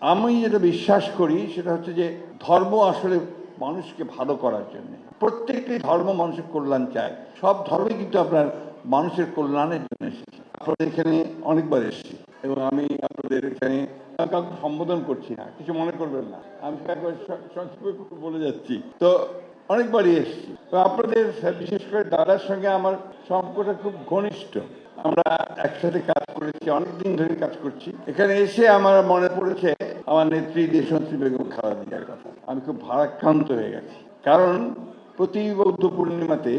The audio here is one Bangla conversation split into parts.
আমি যেটা বিশ্বাস করি সেটা হচ্ছে যে ধর্ম আসলে মানুষকে ভালো করার জন্য। প্রত্যেকটি ধর্ম মানুষের কল্যাণ চায়। সব ধর্মই কিন্তু আপনার মানুষের কল্যাণের জন্য এসেছে। আপনাদের এখানে অনেকবার এসেছি এবং আমি আপনাদের এখানে কাউকে সম্বোধন করছি না, কিছু মনে করবেন না, আমি একবার সংক্ষেপে বলে যাচ্ছি। তো অনেকবারই এসেছি। তো আপনাদের বিশেষ করে দাদার সঙ্গে আমার সম্পর্কটা খুব ঘনিষ্ঠ। আমরা একসাথে কাজ করেছি, অনেকদিন ধরে কাজ করছি। এখানে এসে আমার মনে পড়েছে আমার নেত্রী দেশনেত্রী বেগম খালেদা জিয়ার কথা। আমি খুব ভারাক্রান্ত হয়ে গেছি, কারণ প্রতি বৌদ্ধ পূর্ণিমাতে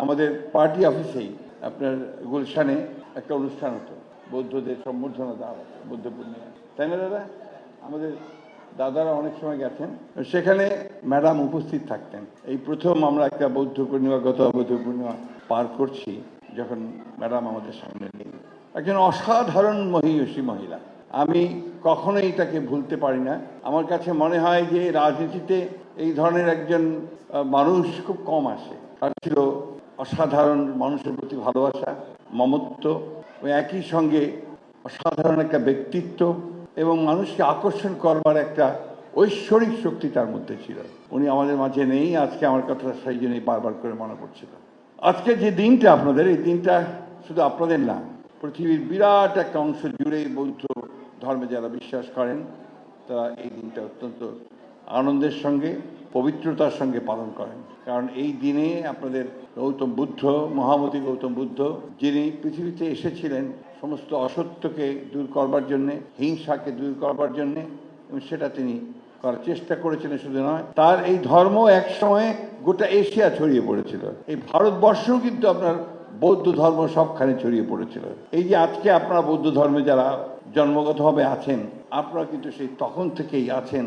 আমাদের পার্টি অফিসেই আপনার গুলশানে একটা অনুষ্ঠান হতো, বৌদ্ধদের সম্বর্ধনা দেওয়া হতো বৌদ্ধ পূর্ণিমা, তাই না দাদা? আমাদের দাদারা অনেক সময় গেছেন, সেখানে ম্যাডাম উপস্থিত থাকতেন। এই প্রথম আমরা একটা বৌদ্ধ পূর্ণিমা, গত বৌদ্ধ পূর্ণিমা পার করছি, যখন ম্যাডাম আমাদের সামনে নেই। একজন অসাধারণ মহিষী মহিলা, আমি কখনোই তাকে ভুলতে পারি না। আমার কাছে মনে হয় যে রাজনীতিতে এই ধরনের একজন মানুষ খুব কম আসে। তার ছিল অসাধারণ মানুষের প্রতি ভালোবাসা, মমত্ব, একই সঙ্গে অসাধারণ একটা ব্যক্তিত্ব এবং মানুষকে আকর্ষণ করবার একটা ঐশ্বরিক শক্তি তার মধ্যে ছিল। উনি আমাদের মাঝে নেই আজকে, আমার কথা সেই জন্যই বারবার করে মনে পড়ছিল। আজকে যে দিনটা আপনাদের, এই দিনটা শুধু আপনাদের না, পৃথিবীর বিরাট একটা অংশ জুড়ে বৌদ্ধ ধর্মে যারা বিশ্বাস করেন তারা এই দিনটা অত্যন্ত আনন্দের সঙ্গে, পবিত্রতার সঙ্গে পালন করেন। কারণ এই দিনে আপনাদের গৌতম বুদ্ধ, মহামতি গৌতম বুদ্ধ, যিনি পৃথিবীতে এসেছিলেন সমস্ত অসত্যকে দূর করবার জন্যে, হিংসাকে দূর করবার জন্যে, এবং সেটা তিনি করার চেষ্টা করেছিলেন। শুধু নয়, তার এই ধর্ম এক সময়ে গোটা এশিয়া ছড়িয়ে পড়েছিল। এই ভারতবর্ষেও কিন্তু আপনার বৌদ্ধ ধর্ম সবখানে ছড়িয়ে পড়েছিল। এই যে আজকে আপনারা বৌদ্ধ ধর্মে যারা জন্মগতভাবে আছেন, আপনারা কিন্তু সেই তখন থেকেই আছেন।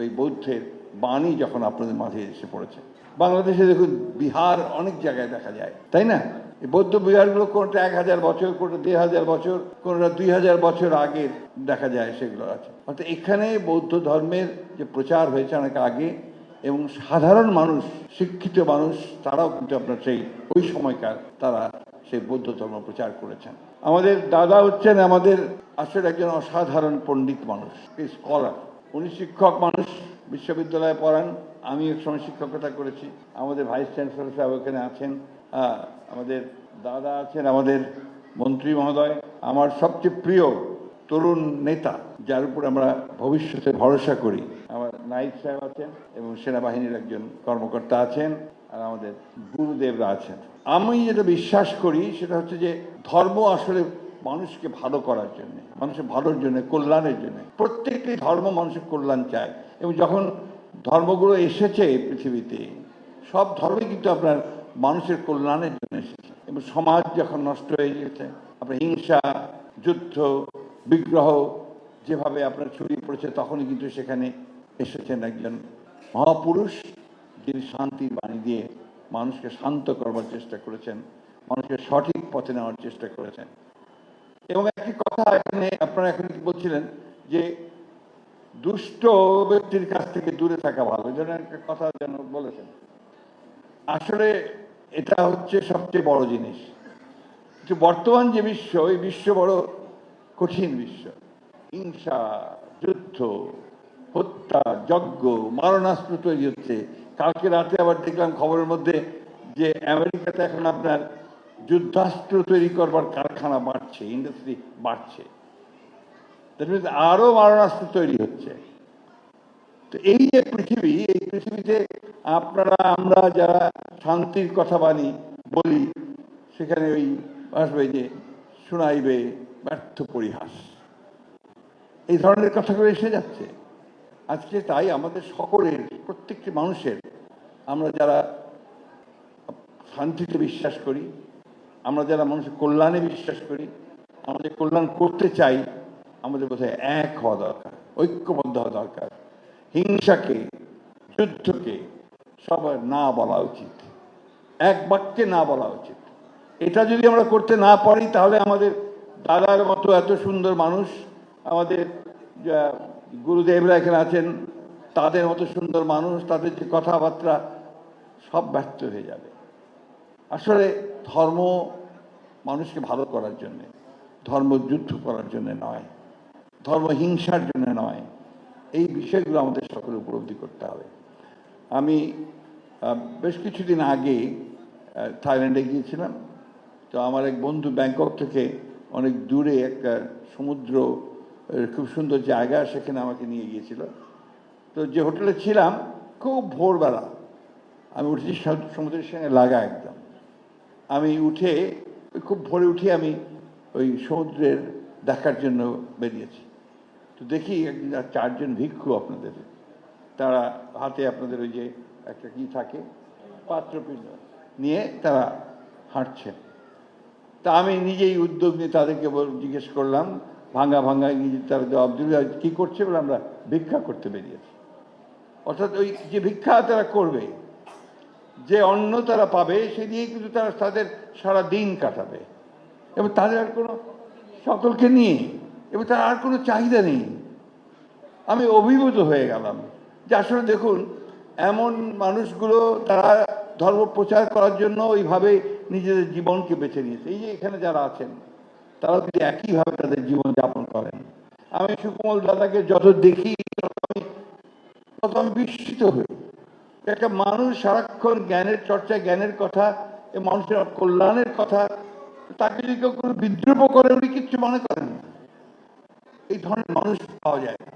ওই বৌদ্ধের বাণী যখন আপনাদের মাঝে এসে পড়েছে, বাংলাদেশে দেখুন বিহার অনেক জায়গায় দেখা যায়, তাই না? এই বৌদ্ধ বিহারগুলো কোনটা 1000 বছর, কোনটা 1500 বছর, কোনটা 2000 বছর আগের দেখা যায়, সেগুলো আছে। অর্থাৎ এখানে বৌদ্ধ ধর্মের যে প্রচার হয়েছে অনেক আগে, এবং সাধারণ মানুষ, শিক্ষিত মানুষ, তারাও কিন্তু আপনার সেই ওই সময়কার তারা সেই বৌদ্ধ ধর্ম প্রচার করেছেন। আমাদের দাদা হচ্ছেন আমাদের আসলে একজন অসাধারণ পণ্ডিত মানুষ, স্কলার। উনি শিক্ষক মানুষ, বিশ্ববিদ্যালয়ে পড়ান, আমি এক সময় শিক্ষকতা করেছি। আমাদের ভাইস চ্যান্সেলর সাহেব ওখানে আছেন, আমাদের দাদা আছেন, আমাদের মন্ত্রী মহোদয়, আমার সবচেয়ে প্রিয় তরুণ নেতা যার উপর আমরা ভবিষ্যতে ভরসা করি, আমার নাইক সাহেব আছেন, এবং সেনাবাহিনীর একজন কর্মকর্তা আছেন, আর আমাদের গুরুদেবরা আছেন। আমি যেটা বিশ্বাস করি সেটা হচ্ছে যে ধর্ম আসলে মানুষকে ভালো করার জন্য, মানুষের ভালোর জন্য, কল্যাণের জন্য। প্রত্যেকটি ধর্ম মানুষের কল্যাণ চায়, এবং যখন ধর্মগুলো এসেছে পৃথিবীতে, সব ধর্মই কিন্তু আপনার মানুষের কল্যাণের জন্য এসেছে। এবং সমাজ যখন নষ্ট হয়ে গেছে, আপনার হিংসা, যুদ্ধ, বিগ্রহ যেভাবে আপনার ছড়িয়ে পড়েছে, তখনই কিন্তু সেখানে এসেছেন একজন মহাপুরুষ, যিনি শান্তির বাণী দিয়ে মানুষকে শান্ত করবার চেষ্টা করেছেন, মানুষকে সঠিক পথে নেওয়ার চেষ্টা করেছেন। এবং একটি কথা এখানে আপনারা এখন বলছিলেন যে দুষ্ট ব্যক্তির কাছ থেকে দূরে থাকা ভালো, যেন একটা কথা যেন বলেছেন। আসলে এটা হচ্ছে সবচেয়ে বড় জিনিস। কিন্তু বর্তমান যে বিশ্ব, এই বিশ্ব বড় কঠিন বিশ্ব। হিংসা, যুদ্ধ, হত্যা, যজ্ঞ, মারণাস্ত্র তৈরি হচ্ছে। কালকে রাতে আবার দেখলাম খবরের মধ্যে যে আমেরিকাতে এখন আপনার যুদ্ধাস্ত্র তৈরি করবার কারখানা বাড়ছে, ইন্ডাস্ট্রি বাড়ছে, আরো মারণাস্ত্র তৈরি হচ্ছে। তো এই যে পৃথিবী, এই পৃথিবীতে আপনারা আমরা যারা শান্তির কথা বলি, সেখানে ওই আসবে যে শোনাইবে ব্যর্থ পরিহাস, এই ধরনের কথাগুলো এসে যাচ্ছে আজকে। তাই আমাদের সকলের, প্রত্যেকটি মানুষের, আমরা যারা শান্তিতে বিশ্বাস করি, আমরা যারা মানুষের কল্যাণে বিশ্বাস করি, আমাদের কল্যাণ করতে চাই, আমাদের বোধহয় এক হওয়া দরকার, ঐক্যবদ্ধ হওয়া দরকার। হিংসাকে, যুদ্ধকে সবার না বলা উচিত, এক বাক্যে না বলা উচিত। এটা যদি আমরা করতে না পারি, তাহলে আমাদের দাদার মতো এত সুন্দর মানুষ, আমাদের গুরুদেবরা এখানে আছেন, তাদের মতো সুন্দর মানুষ, তাদের যে কথাবার্তা, সব ব্যর্থ হয়ে যাবে। আসলে ধর্ম মানুষকে ভালো করার জন্যে, ধর্ম যুদ্ধ করার জন্য নয়, ধর্ম হিংসার জন্য নয়, এই বিষয়গুলো আমাদের সকলে উপলব্ধি করতে হবে। আমি বেশ কিছুদিন আগে থাইল্যান্ডে গিয়েছিলাম। তো আমার এক বন্ধু ব্যাংকক থেকে অনেক দূরে একটা সমুদ্র, খুব সুন্দর জায়গা, সেখানে আমাকে নিয়ে গিয়েছিল। তো যে হোটেলে ছিলাম, খুব ভোরবেলা আমি উঠেছি, সমুদ্রের সঙ্গে লাগা একদম। আমি উঠে খুব ভোরে উঠে আমি ওই সমুদ্রের দেখার জন্য বেরিয়েছি। তো দেখি চারজন ভিক্ষু আপনাদের, তারা হাতে আপনাদের ওই যে একটা কি থাকে পাত্রপিণ্ড নিয়ে তারা হাঁটছেন। তা আমি নিজেই উদ্যোগ নিয়ে তাদেরকে জিজ্ঞেস করলাম, ভাঙা ভাঙা তারা জবাব দিল, কী করছে বলে, আমরা ভিক্ষা করতে বেরিয়েছি। অর্থাৎ ওই যে ভিক্ষা তারা করবে, যে অন্ন তারা পাবে, সে দিয়ে কিন্তু তারা তাদের সারা দিন কাটাবে, এবং তাদের আর কোনো, সকলকে নিয়ে, এবং তার আর কোনো চাহিদা নেই। আমি অভিভূত হয়ে গেলাম যে আসলে দেখুন, এমন মানুষগুলো তারা ধর্ম প্রচার করার জন্য ওইভাবে নিজেদের জীবনকে বেছে নিয়েছে। এই যে এখানে যারা আছেন, তারা যদি একইভাবে তাদের জীবন যাপন করেন, আমি সুকমল দাদাকে যত দেখি তত আমি বিস্মিত হই। একটা মানুষ সারাক্ষণ জ্ঞানের চর্চা, জ্ঞানের কথা, মানুষের কল্যাণের কথা, তাকে যদি কেউ কোনো বিদ্রুপ করে, উনি কিচ্ছু মনে করেন না। এই ধরনের মানুষ পাওয়া যায় না।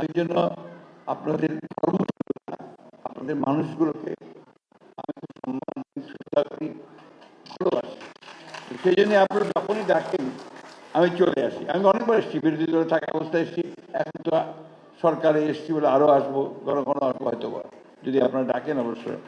এই জন্য আপনাদের আপনাদের মানুষগুলোকে আমি খুব সম্মান শ্রদ্ধা করি, ভালোবাসি। সেই জন্য আপনারা যখনই ডাকেন আমি চলে আসি। আমি অনেকবার এসেছি, বিরোধী দলে থাকা অবস্থায় এসেছি, এখন তো সরকারে এসেছি বলে আরও আসবো, ঘন ঘন আসবো হয়তো, যদি আপনারা ডাকেন অবশ্যই।